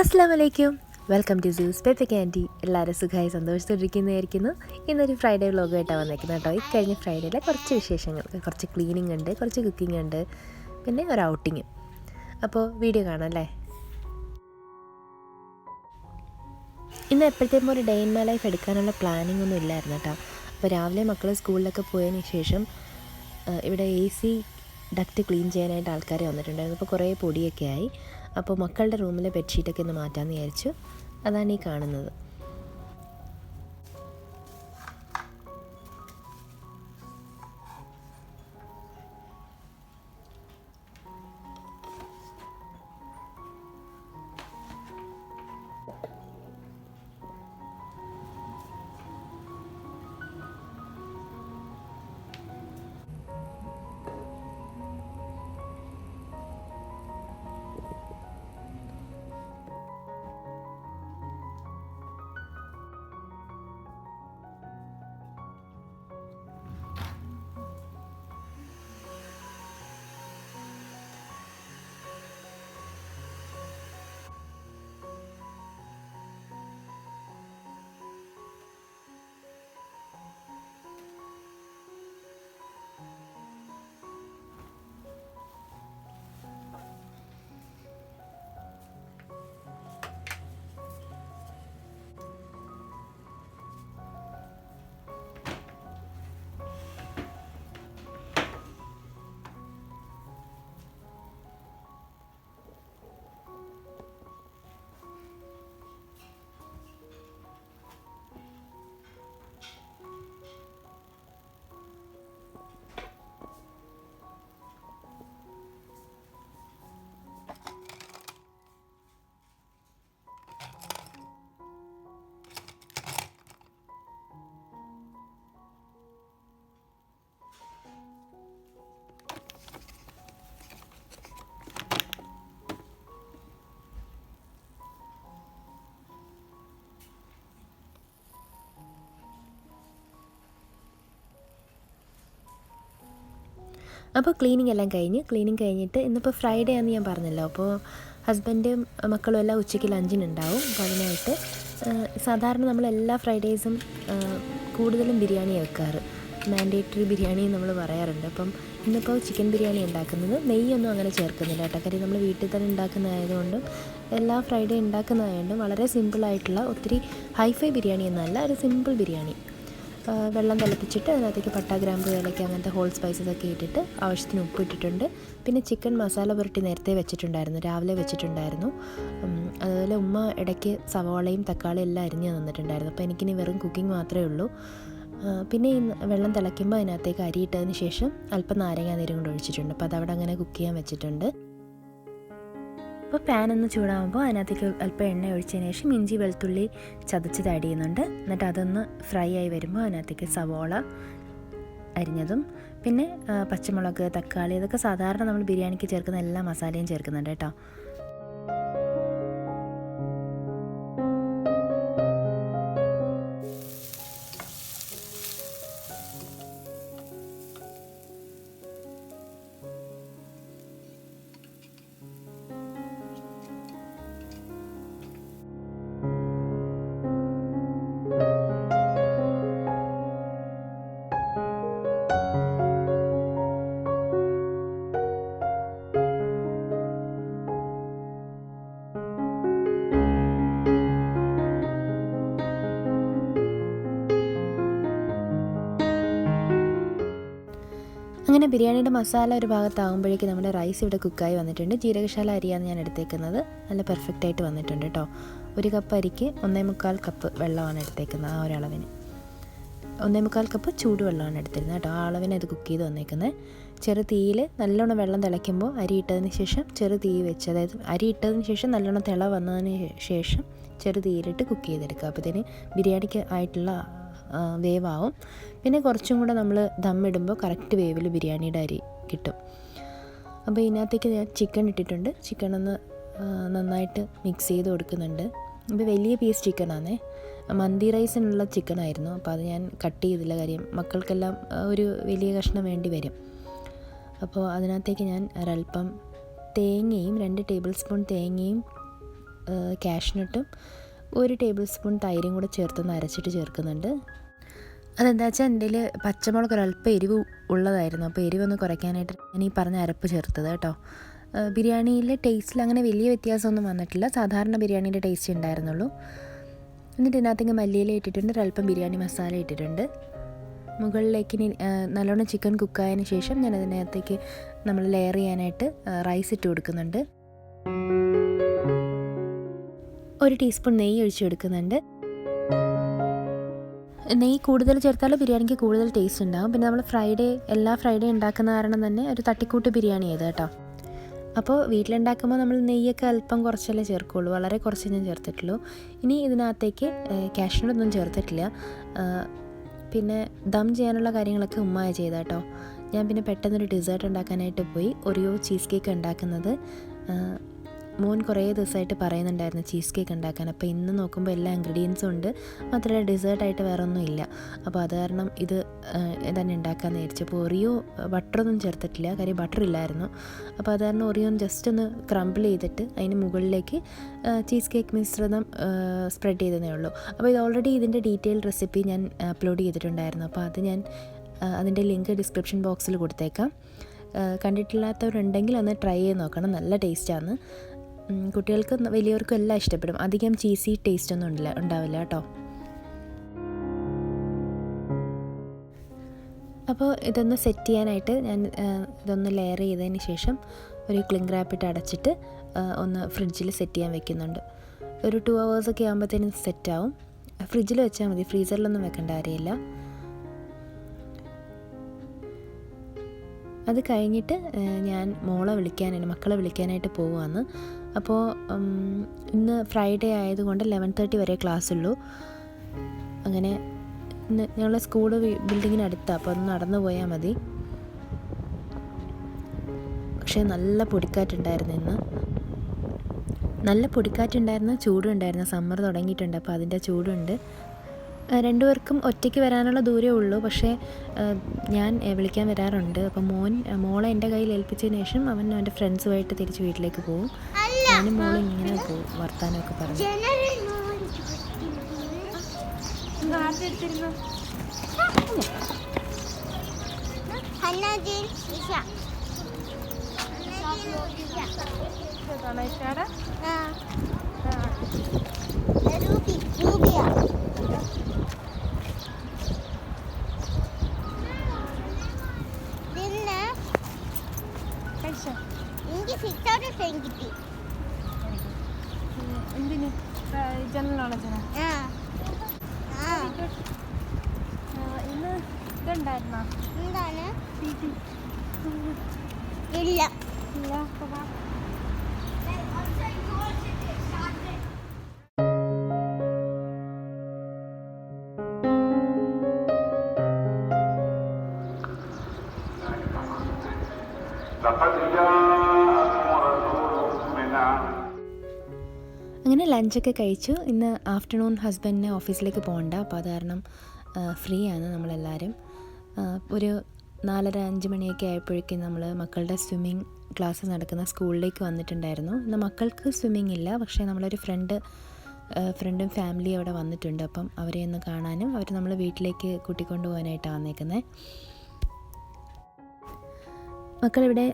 അസ്സലാമലൈക്കും, welcome to സൂസ് Peppercandy. എല്ലാവരും സുഖമായി സന്തോഷത്തോടിരിക്കുന്നതായിരിക്കുന്നു. ഇന്നൊരു ഫ്രൈഡേ വ്ളോഗായിട്ടാണ് വന്നേക്കുന്നത് കേട്ടോ. കഴിഞ്ഞ ഫ്രൈഡേയിലെ കുറച്ച് വിശേഷങ്ങൾ, കുറച്ച് ക്ലീനിങ് ഉണ്ട്, കുറച്ച് കുക്കിംഗ് ഉണ്ട്, പിന്നെ ഒരു ഔട്ടിങ്ങും. അപ്പോൾ വീഡിയോ കാണാം അല്ലേ. ഇന്ന് എപ്പോഴത്തേക്കും ഒരു ഡേ ഇൻ മൈ ലൈഫ് എടുക്കാനുള്ള പ്ലാനിങ് ഒന്നും ഇല്ലായിരുന്നു കേട്ടോ. അപ്പോൾ രാവിലെ മക്കൾ സ്കൂളിലൊക്കെ പോയതിന് ശേഷം ഇവിടെ AC ഡക്റ്റ് ക്ലീൻ ചെയ്യാനായിട്ട് ആൾക്കാർ വന്നിട്ടുണ്ടായിരുന്നു. അപ്പോൾ കുറേ പൊടിയൊക്കെ ആയി. അപ്പോൾ മക്കളുടെ റൂമിലെ ബെഡ്ഷീറ്റൊക്കെ ഒന്ന് മാറ്റാമെന്ന് വിചാരിച്ചു. അതാണ് ഈ കാണുന്നത്. അപ്പോൾ ക്ലീനിങ് എല്ലാം കഴിഞ്ഞിട്ട് ഇന്നിപ്പോൾ ഫ്രൈഡേ ആണെന്ന് ഞാൻ പറഞ്ഞല്ലോ. അപ്പോൾ ഹസ്ബൻഡും മക്കളും എല്ലാം ഉച്ചയ്ക്ക് ലഞ്ചിനുണ്ടാവും. അപ്പോൾ അതിനായിട്ട് സാധാരണ നമ്മൾ എല്ലാ ഫ്രൈഡേയ്സും കൂടുതലും ബിരിയാണി വെക്കാറ്. മാൻഡേറ്ററി ബിരിയാണി നമ്മൾ പറയാറുണ്ട്. അപ്പം ഇന്നിപ്പോൾ ചിക്കൻ ബിരിയാണി ഉണ്ടാക്കുന്നത്. നെയ്യൊന്നും അങ്ങനെ ചേർക്കുന്നില്ല കേട്ടോ. കാര്യം നമ്മൾ വീട്ടിൽ തന്നെ ഉണ്ടാക്കുന്നതായതുകൊണ്ടും എല്ലാ ഫ്രൈഡേ ഉണ്ടാക്കുന്നതായതുകൊണ്ടും വളരെ സിമ്പിളായിട്ടുള്ള, ഒത്തിരി ഹൈഫൈ ബിരിയാണി എന്നല്ല, ഒരു സിമ്പിൾ ബിരിയാണി. വെള്ളം തിളപ്പിച്ചിട്ട് അതിനകത്തേക്ക് പട്ട, ഗ്രാമ്പ്, ഏലക്ക അങ്ങനത്തെ ഹോൾ സ്പൈസസ് ഒക്കെ ഇട്ടിട്ട് ആവശ്യത്തിന് ഉപ്പ് ഇട്ടിട്ടുണ്ട്. പിന്നെ ചിക്കൻ മസാല പുരട്ടി നേരത്തെ വെച്ചിട്ടുണ്ടായിരുന്നു, രാവിലെ വെച്ചിട്ടുണ്ടായിരുന്നു. അതുപോലെ ഉമ്മ ഇടയ്ക്ക് സവാളയും തക്കാളിയും എല്ലാം അരിഞ്ഞ് തന്നിട്ടുണ്ടായിരുന്നു. അപ്പോൾ എനിക്കിനി വെറും കുക്കിംഗ് മാത്രമേ ഉള്ളൂ. പിന്നെ ഈ വെള്ളം തിളയ്ക്കുമ്പോൾ അതിനകത്തേക്ക് അരിയിട്ടതിന് ശേഷം അല്പം നാരങ്ങാനീരും കൊണ്ട് ഒഴിച്ചിട്ടുണ്ട്. അപ്പോൾ അതവിടെ അങ്ങനെ കുക്ക് ചെയ്യാൻ വെച്ചിട്ടുണ്ട്. അപ്പോൾ പാൻ ഒന്ന് ചൂടാകുമ്പോൾ അതിനകത്തേക്ക് അല്പം എണ്ണ ഒഴിച്ചതിന് ശേഷം ഇഞ്ചി വെളുത്തുള്ളി ചതച്ചത് ആഡ് ചെയ്യുന്നുണ്ട്. എന്നിട്ട് അതൊന്ന് ഫ്രൈ ആയി വരുമ്പോൾ അതിനകത്തേക്ക് സവോള അരിഞ്ഞതും പിന്നെ പച്ചമുളക്, തക്കാളി, ഇതൊക്കെ സാധാരണ നമ്മൾ ബിരിയാണിക്ക് ചേർക്കുന്ന എല്ലാ മസാലയും ചേർക്കുന്നുണ്ട് കേട്ടോ. അങ്ങനെ ബിരിയാണിയുടെ മസാല ഒരു ഭാഗത്താകുമ്പോഴേക്കും നമ്മുടെ റൈസ് ഇവിടെ കുക്കായി വന്നിട്ടുണ്ട്. ജീരകശാല അരിയാണ് ഞാൻ എടുത്തേക്കുന്നത്. നല്ല പെർഫെക്റ്റായിട്ട് വന്നിട്ടുണ്ട് കേട്ടോ. 1 കപ്പ് അരിക്ക് 1.25 കപ്പ് വെള്ളമാണ് എടുത്തേക്കുന്നത്. ആ ഒരളവിന് 1.25 കപ്പ് ചൂടുവെള്ളമാണ് എടുത്തിരുന്നത് കേട്ടോ. ആ അളവിന് അത് കുക്ക് ചെയ്ത് വന്നേക്കുന്നത്. ചെറു തീയിൽ നല്ലോണം വെള്ളം തിളയ്ക്കുമ്പോൾ അരി ഇട്ടതിന് ശേഷം ചെറു തീ വെച്ച്, അതായത് അരി ഇട്ടതിന് ശേഷം നല്ലോണം തിള വന്നതിന് ശേഷം ചെറു തീയിലിട്ട് കുക്ക് ചെയ്തെടുക്കുക. അപ്പോൾ ഇതിന് ബിരിയാണിക്ക് ആയിട്ടുള്ള വേവാവും. പിന്നെ കുറച്ചും കൂടെ നമ്മൾ ദമ്മിടുമ്പോൾ കറക്റ്റ് വേവിൽ ബിരിയാണിയുടെ അരി കിട്ടും. അപ്പോൾ ഇതിനകത്തേക്ക് ഞാൻ ചിക്കൻ ഇട്ടിട്ടുണ്ട്. ചിക്കൻ ഒന്ന് നന്നായിട്ട് മിക്സ് ചെയ്ത് കൊടുക്കുന്നുണ്ട്. ഇപ്പോൾ വലിയ പീസ് ചിക്കനാണേ, മന്തി റൈസിനുള്ള ചിക്കനായിരുന്നു. അപ്പോൾ അത് ഞാൻ കട്ട് ചെയ്തില്ല, കാര്യം മക്കൾക്കെല്ലാം ഒരു വലിയ കഷ്ണം വേണ്ടി വരും. അപ്പോൾ അതിനകത്തേക്ക് ഞാൻ ഒരൽപ്പം തേങ്ങയും 2 ടേബിൾ സ്പൂൺ തേങ്ങയും കാഷ്നട്ടും 1 ടേബിൾ സ്പൂൺ തൈരും കൂടെ ചേർത്തൊന്ന് അരച്ചിട്ട് ചേർക്കുന്നുണ്ട്. അതെന്താ വെച്ചാൽ എൻ്റെ കയ്യിൽ പച്ചമുളക് ഒരല്പം എരിവ് ഉള്ളതായിരുന്നു, അപ്പോൾ എരിവൊന്ന് കുറയ്ക്കാനായിട്ട് ഞാൻ ഈ പറഞ്ഞ അരപ്പ് ചേർത്തത് കേട്ടോ. ബിരിയാണിയിലെ ടേസ്റ്റിൽ അങ്ങനെ വലിയ വ്യത്യാസമൊന്നും വന്നിട്ടില്ല, സാധാരണ ബിരിയാണീൻ്റെ ടേസ്റ്റ് ഉണ്ടായിരുന്നുള്ളൂ. എന്നിട്ട് ഇതിനകത്തേക്ക് മല്ലിയില ഇട്ടിട്ടുണ്ട്, ഒരല്പം ബിരിയാണി മസാല ഇട്ടിട്ടുണ്ട്. മുകളിലേക്ക് ഇനി നല്ലോണം ചിക്കൻ കുക്കായതിന് ശേഷം ഞാൻ അതിനകത്തേക്ക് നമ്മൾ ലെയർ ചെയ്യാനായിട്ട് റൈസ് ഇട്ട് കൊടുക്കുന്നുണ്ട്. 1 ടീസ്പൂൺ നെയ്യ് ഒഴിച്ച് കൊടുക്കുന്നുണ്ട്. നെയ്യ് കൂടുതൽ ചേർത്താൽ ബിരിയാണിക്ക് കൂടുതൽ ടേസ്റ്റ് ഉണ്ടാകും. പിന്നെ നമ്മൾ എല്ലാ ഫ്രൈഡേ ഉണ്ടാക്കുന്ന കാരണം തന്നെ ഒരു തട്ടിക്കൂട്ട് ബിരിയാണി ചെയ്ത് കേട്ടോ. അപ്പോൾ വീട്ടിലുണ്ടാക്കുമ്പോൾ നമ്മൾ നെയ്യൊക്കെ അല്പം കുറച്ചല്ലേ ചേർക്കുള്ളൂ, വളരെ കുറച്ച് ഞാൻ ചേർത്തിട്ടുള്ളൂ. ഇനി ഇതിനകത്തേക്ക് കാഷ്നട്ടൊന്നും ചേർത്തിട്ടില്ല. പിന്നെ ദം ചെയ്യാനുള്ള കാര്യങ്ങളൊക്കെ ഉമ്മ ചെയ്ത കേട്ടോ. ഞാൻ പിന്നെ പെട്ടെന്നൊരു ഡെസേർട്ട് ഉണ്ടാക്കാനായിട്ട് പോയി. ഒറിയോ ചീസ് കേക്ക് ഉണ്ടാക്കുന്നത് മോൻ കുറേ ദിവസമായിട്ട് പറയുന്നുണ്ടായിരുന്നു ചീസ് കേക്ക് ഉണ്ടാക്കാൻ. അപ്പോൾ ഇന്ന് നോക്കുമ്പോൾ എല്ലാ ഇൻഗ്രീഡിയൻസും ഉണ്ട്, മാത്രമല്ല ഡെസേർട്ടായിട്ട് വേറെ ഒന്നും ഇല്ല. അപ്പോൾ അത് കാരണം ഇത് തന്നെ ഉണ്ടാക്കാമെന്ന് വിചാരിച്ചപ്പോൾ ഒറിയോ ബട്ടറൊന്നും ചേർത്തിട്ടില്ല, കാര്യം ബട്ടർ ഇല്ലായിരുന്നു. അപ്പോൾ അത് കാരണം ഒറിയോ ജസ്റ്റ് ഒന്ന് ക്രംബിൾ ചെയ്തിട്ട് അതിന് മുകളിലേക്ക് ചീസ് കേക്ക് മിശ്രിതം സ്പ്രെഡ് ചെയ്തതേ ഉള്ളൂ. അപ്പോൾ ഇത് ഓൾറെഡി ഇതിൻ്റെ ഡീറ്റെയിൽ റെസിപ്പി ഞാൻ അപ്ലോഡ് ചെയ്തിട്ടുണ്ടായിരുന്നു. അപ്പോൾ അത് ഞാൻ അതിൻ്റെ ലിങ്ക് ഡിസ്ക്രിപ്ഷൻ ബോക്സിൽ കൊടുത്തേക്കാം. കണ്ടിട്ടില്ലാത്തവരുണ്ടെങ്കിൽ ഒന്ന് ട്രൈ ചെയ്ത് നോക്കണം, നല്ല ടേസ്റ്റാണ്. കുട്ടികൾക്കും വലിയവർക്കും എല്ലാം ഇഷ്ടപ്പെടും. അധികം ചീസി ടേസ്റ്റ് ഒന്നും ഉണ്ടാവില്ല കേട്ടോ. അപ്പോൾ ഇതൊന്ന് സെറ്റ് ചെയ്യാനായിട്ട് ഞാൻ ഇതൊന്ന് ലെയർ ചെയ്തതിന് ശേഷം ഒരു ക്ലിംഗ് റാപ്പിട്ട് അടച്ചിട്ട് ഒന്ന് ഫ്രിഡ്ജിൽ സെറ്റ് ചെയ്യാൻ വെക്കുന്നുണ്ട്. ഒരു 2 hours ഒക്കെ ആകുമ്പോഴത്തേനും സെറ്റാവും. ഫ്രിഡ്ജിൽ വെച്ചാൽ മതി, ഫ്രീസറിലൊന്നും വെക്കേണ്ട കാര്യമില്ല. അത് കഴിഞ്ഞിട്ട് ഞാൻ മക്കളെ വിളിക്കാനായിട്ട് പോവുകയാണ്. അപ്പോൾ ഇന്ന് ഫ്രൈഡേ ആയതുകൊണ്ട് 11:30 വരെ ക്ലാസ് ഉള്ളൂ. അങ്ങനെ ഇന്ന് ഞങ്ങളുടെ സ്കൂള് ബിൽഡിങ്ങിനടുത്താണ്, അപ്പോൾ ഒന്ന് നടന്നു പോയാൽ മതി. പക്ഷേ നല്ല പൊടിക്കാറ്റുണ്ടായിരുന്നു, ചൂടും ഉണ്ടായിരുന്നു. സമ്മർ തുടങ്ങിയിട്ടുണ്ട്, അപ്പോൾ അതിൻ്റെ ചൂടുണ്ട്. 2 പേർക്കും ഒറ്റയ്ക്ക് വരാനുള്ള ദൂരമേ ഉള്ളൂ, പക്ഷേ ഞാൻ വിളിക്കാൻ വരാറുണ്ട്. അപ്പോൾ മോളെ എൻ്റെ കയ്യിൽ ഏൽപ്പിച്ചതിന് ശേഷം അവൻ്റെ ഫ്രണ്ട്സുമായിട്ട് തിരിച്ച് വീട്ടിലേക്ക് പോകും. ഞാനും മോളും ഇങ്ങനെ പോകും, വർത്താനമൊക്കെ പറഞ്ഞു. എന്തിന് ജനറൽ നോളജിനാ? ഇന്ന് ഇതുണ്ടായിരുന്നോ? എന്താണ്? ഇല്ല. അങ്ങനെ ലഞ്ചൊക്കെ കഴിച്ചു. ഇന്ന് ആഫ്റ്റർനൂൺ ഹസ്ബൻഡിന് ഓഫീസിലേക്ക് പോകണ്ട, അപ്പോൾ അത് കാരണം ഫ്രീ ആണ് നമ്മളെല്ലാവരും. ഒരു 4:30-5 മണിയൊക്കെ ആയപ്പോഴേക്കും നമ്മൾ മക്കളുടെ സ്വിമ്മിങ് ക്ലാസ് നടക്കുന്ന സ്കൂളിലേക്ക് വന്നിട്ടുണ്ടായിരുന്നു. ഇന്ന് മക്കൾക്ക് സ്വിമ്മിങ് ഇല്ല, പക്ഷേ നമ്മളൊരു ഫ്രണ്ടും ഫാമിലിയും അവിടെ വന്നിട്ടുണ്ട്. അപ്പം അവരെ ഒന്ന് കാണാനും അവർ നമ്മൾ വീട്ടിലേക്ക് കൂട്ടിക്കൊണ്ടു പോകാനായിട്ടാണ് വന്നേക്കുന്നത്. മക്കളിവിടെ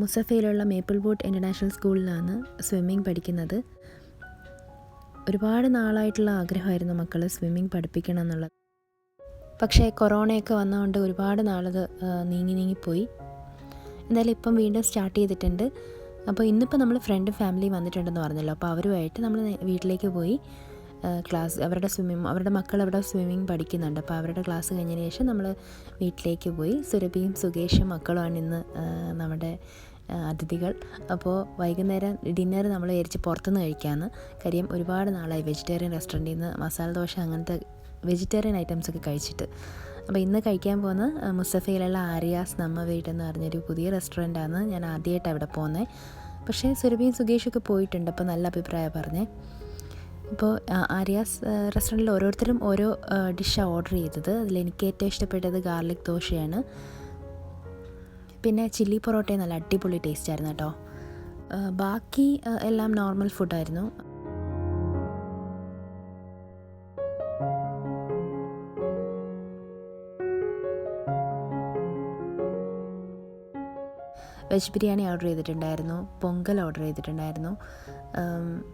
മുസഫയിലുള്ള മേപ്പിൾ ബോട്ട് ഇൻ്റർനാഷണൽ സ്കൂളിലാണ് സ്വിമ്മിങ് പഠിക്കുന്നത്. ഒരുപാട് നാളായിട്ടുള്ള ആഗ്രഹമായിരുന്നു മക്കൾ സ്വിമ്മിങ് പഠിപ്പിക്കണം എന്നുള്ളത്. പക്ഷേ കൊറോണയൊക്കെ വന്നതുകൊണ്ട് ഒരുപാട് നാളത് നീങ്ങിപ്പോയി. എന്തായാലും ഇപ്പം വീണ്ടും സ്റ്റാർട്ട് ചെയ്തിട്ടുണ്ട്. അപ്പോൾ ഇന്നിപ്പോൾ നമ്മൾ ഫ്രണ്ടും ഫാമിലിയും വന്നിട്ടുണ്ടെന്ന് പറഞ്ഞല്ലോ, അപ്പോൾ അവരുമായിട്ട് നമ്മൾ വീട്ടിലേക്ക് പോയി അവരുടെ മക്കൾ അവിടെ സ്വിമ്മിങ് പഠിക്കുന്നുണ്ട്. അപ്പോൾ അവരുടെ ക്ലാസ് കഴിഞ്ഞതിന് ശേഷം നമ്മൾ വീട്ടിലേക്ക് പോയി. സുരഭിയും സുകേഷും മക്കളുമാണ് ഇന്ന് നമ്മുടെ അതിഥികൾ. അപ്പോൾ വൈകുന്നേരം ഡിന്നർ നമ്മൾ വിചാരിച്ച് പുറത്തുനിന്ന് കഴിക്കാമെന്ന്. കാര്യം ഒരുപാട് നാളായി വെജിറ്റേറിയൻ റെസ്റ്റോറൻറ്റിൽ നിന്ന് മസാല ദോശ അങ്ങനത്തെ വെജിറ്റേറിയൻ ഐറ്റംസൊക്കെ കഴിച്ചിട്ട്. അപ്പോൾ ഇന്ന് കഴിക്കാൻ പോകുന്ന മുസഫയിലുള്ള ആര്യാസ് നമ്മ വീട് എന്ന് പറഞ്ഞൊരു പുതിയ റെസ്റ്റോറൻറ്റാണ്. ഞാൻ ആദ്യമായിട്ട് അവിടെ പോകുന്നത്. പക്ഷേ സുരഭിയും സുകേഷൊക്കെ പോയിട്ടുണ്ട്, അപ്പോൾ നല്ല അഭിപ്രായം പറഞ്ഞേ. ഇപ്പോൾ ആര്യാസ് റെസ്റ്റോറൻറ്റിൽ ഓരോരുത്തരും ഓരോ ഡിഷാണ് ഓർഡർ ചെയ്തത്. അതിലെനിക്ക് ഏറ്റവും ഇഷ്ടപ്പെട്ടത് ഗാർലിക് ദോശയാണ്. പിന്നെ ചില്ലി പൊറോട്ടയും നല്ല അടിപൊളി ടേസ്റ്റ് ആയിരുന്നു കേട്ടോ. ബാക്കി എല്ലാം നോർമൽ ഫുഡായിരുന്നു. വെജ് ബിരിയാണി ഓർഡർ ചെയ്തിട്ടുണ്ടായിരുന്നു, പൊങ്കൽ ഓർഡർ ചെയ്തിട്ടുണ്ടായിരുന്നു,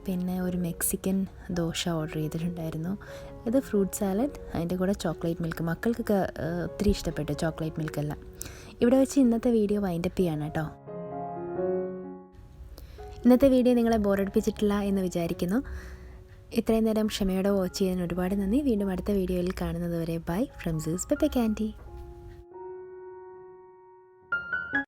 പിന്നെ ഒരു മെക്സിക്കൻ ദോശ ഓർഡർ ചെയ്തിട്ടുണ്ടായിരുന്നു. ഇത് ഫ്രൂട്ട് സാലഡ്, അതിൻ്റെ കൂടെ ചോക്ലേറ്റ് മിൽക്ക്. മക്കൾക്കൊക്കെ ഒത്തിരി ഇഷ്ടപ്പെട്ടു ചോക്ലേറ്റ് മിൽക്കെല്ലാം. ഇവിടെ വെച്ച് ഇന്നത്തെ വീഡിയോ വൈൻഡപ്പ് ചെയ്യാണ് കേട്ടോ. ഇന്നത്തെ വീഡിയോ നിങ്ങളെ ബോറടിപ്പിച്ചിട്ടില്ല എന്ന് വിചാരിക്കുന്നു. ഇത്രയും നേരം ക്ഷമയോടെ വാച്ച് ചെയ്യാൻ ഒരുപാട് നന്ദി. വീണ്ടും അടുത്ത വീഡിയോയിൽ കാണുന്നത് വരെ ബൈ ഫ്രം Peppercandy.